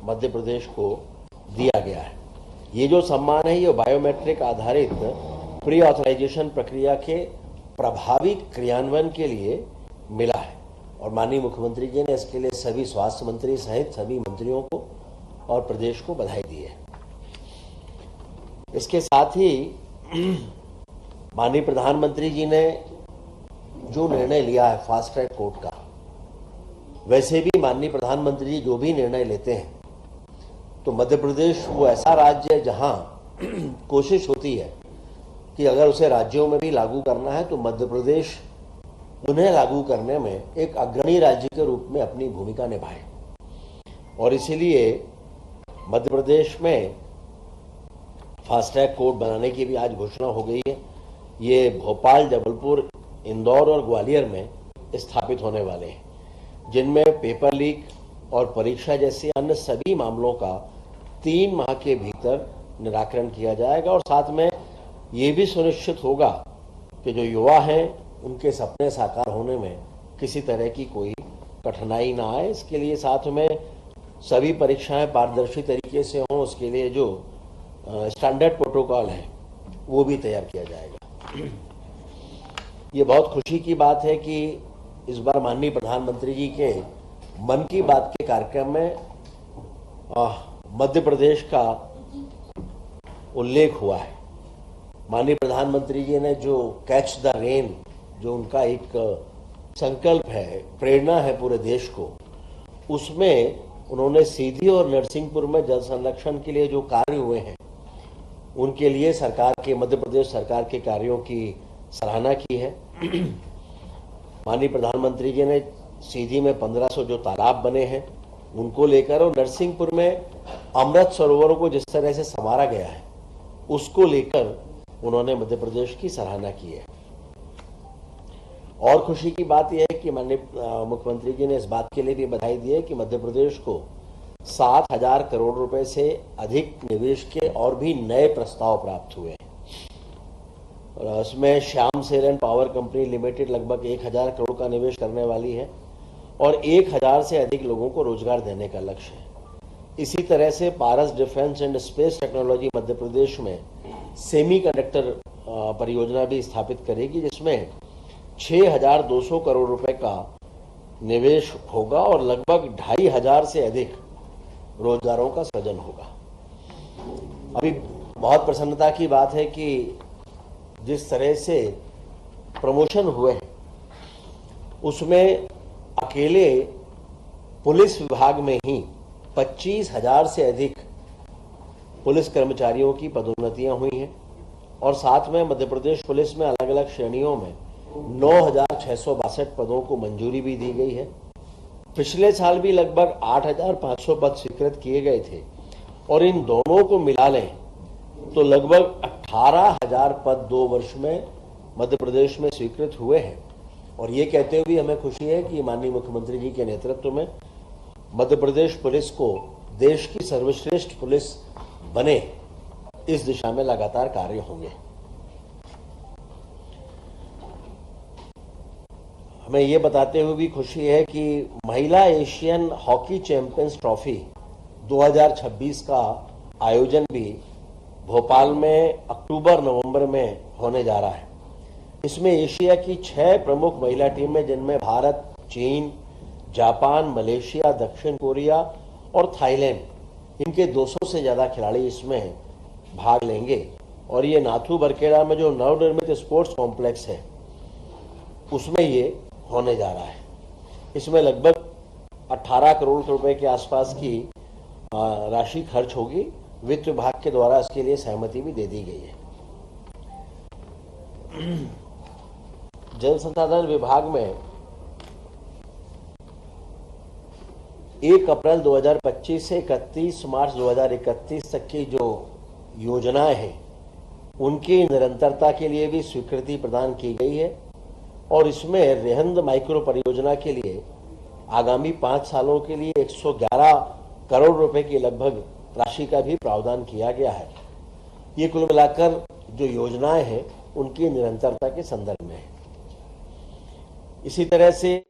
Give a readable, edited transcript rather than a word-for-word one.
मध्य प्रदेश को दिया गया है। ये जो सम्मान है ये बायोमेट्रिक आधारित प्री ऑथराइजेशन प्रक्रिया के प्रभावी क्रियान्वयन के लिए मिला है और माननीय मुख्यमंत्री जी ने इसके लिए सभी स्वास्थ्य मंत्री सहित सभी मंत्रियों को और प्रदेश को बधाई दी है। इसके साथ ही माननीय प्रधानमंत्री जी ने जो निर्णय लिया है फास्ट ट्रैक कोर्ट का, वैसे भी माननीय प्रधानमंत्री जी जो भी निर्णय लेते हैं तो मध्य प्रदेश वो ऐसा राज्य है जहां कोशिश होती है कि अगर उसे राज्यों में भी लागू करना है तो मध्य प्रदेश उन्हें लागू करने में एक अग्रणी राज्य के रूप में अपनी भूमिका निभाए और इसीलिए मध्य प्रदेश में फास्ट ट्रैक कोर्ट बनाने की भी आज घोषणा हो गई है। ये भोपाल, जबलपुर, इंदौर और ग्वालियर में स्थापित होने वाले हैं, जिनमें पेपर लीक और परीक्षा जैसे अन्य सभी मामलों का 3 माह के भीतर निराकरण किया जाएगा और साथ में ये भी सुनिश्चित होगा कि जो युवा हैं उनके सपने साकार होने में किसी तरह की कोई कठिनाई ना आए। इसके लिए साथ में सभी परीक्षाएं पारदर्शी तरीके से हों, उसके लिए जो स्टैंडर्ड प्रोटोकॉल है वो भी तैयार किया जाएगा। ये बहुत खुशी की बात है कि इस बार माननीय प्रधानमंत्री जी के मन की बात के कार्यक्रम में मध्य प्रदेश का उल्लेख हुआ है। माननीय प्रधानमंत्री जी ने जो कैच द रेन, जो उनका एक संकल्प है, प्रेरणा है पूरे देश को, उसमें उन्होंने सीधी और नरसिंहपुर में जल संरक्षण के लिए जो कार्य हुए हैं उनके लिए मध्य प्रदेश सरकार के कार्यों की सराहना की है। माननीय प्रधानमंत्री जी ने सीधी में 1500 जो तालाब बने हैं उनको लेकर और नरसिंहपुर में अमृत सरोवरों को जिस तरह से संवारा गया है उसको लेकर उन्होंने मध्य प्रदेश की सराहना की है। और खुशी की बात यह है कि माननीय मुख्यमंत्री जी ने इस बात के लिए भी बधाई दी है कि मध्य प्रदेश को 7,000 करोड़ रुपए से अधिक निवेश के और भी नए प्रस्ताव प्राप्त हुए हैं और उसमें Shyam Sel and power company limited लगभग 1,000 करोड़ का निवेश करने वाली है और 1,000 से अधिक लोगों को रोजगार देने का लक्ष्य है। इसी तरह से पारस defence and space technology Madhya Pradesh में सेमीकंडक्टर परियोजना भी स्थापित करेगी, जिसमें 6,200 करोड़ रुपए का निवेश होगा और लगभग 2,500 से अधिक रोजगारों का सृजन होगा। अभी बहुत प्रसन्नता की बात है कि जिस तरह से प्रमोशन हुए हैं उसमें अकेले पुलिस विभाग में ही 25,000 से अधिक पुलिस कर्मचारियों की पदोन्नतियां हुई हैं और साथ में मध्य प्रदेश पुलिस में अलग अलग श्रेणियों में 9,662 पदों को मंजूरी भी दी गई है। पिछले साल भी लगभग 8,500 पद स्वीकृत किए गए थे और इन दोनों को मिला लें तो लगभग 18,000 पद 2 वर्ष में मध्य प्रदेश में स्वीकृत हुए हैं और ये कहते हुए भी हमें खुशी है कि माननीय मुख्यमंत्री जी के नेतृत्व में मध्य प्रदेश पुलिस को देश की सर्वश्रेष्ठ पुलिस बने, इस दिशा में लगातार कार्य होंगे। हमें ये बताते हुए भी खुशी है कि महिला एशियन हॉकी चैंपियंस ट्रॉफी 2026 का आयोजन भी भोपाल में अक्टूबर-नवंबर में होने जा रहा है। इसमें एशिया की 6 प्रमुख महिला टीमें, जिनमें भारत, चीन, जापान, मलेशिया, दक्षिण कोरिया और थाईलैंड, इनके 200 से ज्यादा खिलाड़ी इसमें भाग लेंगे और ये नाथू बरखेड़ा में जो नवनिर्मित स्पोर्ट्स कॉम्प्लेक्स है उसमें ये होने जा रहा है। इसमें लगभग 18 करोड़ रुपए के आसपास की राशि खर्च होगी। वित्त विभाग के द्वारा इसके लिए सहमति भी दे दी गई है। जल संसाधन विभाग में 1 अप्रैल 2025 से 31 मार्च 2031 तक की जो योजनाएं हैं उनकी निरंतरता के लिए भी स्वीकृति प्रदान की गई है और इसमें रेहंद माइक्रो परियोजना के लिए आगामी 5 सालों के लिए 111 करोड़ रुपए की लगभग राशि का भी प्रावधान किया गया है। ये कुल मिलाकर जो योजनाएं हैं उनकी निरंतरता के संदर्भ में है। इसी तरह से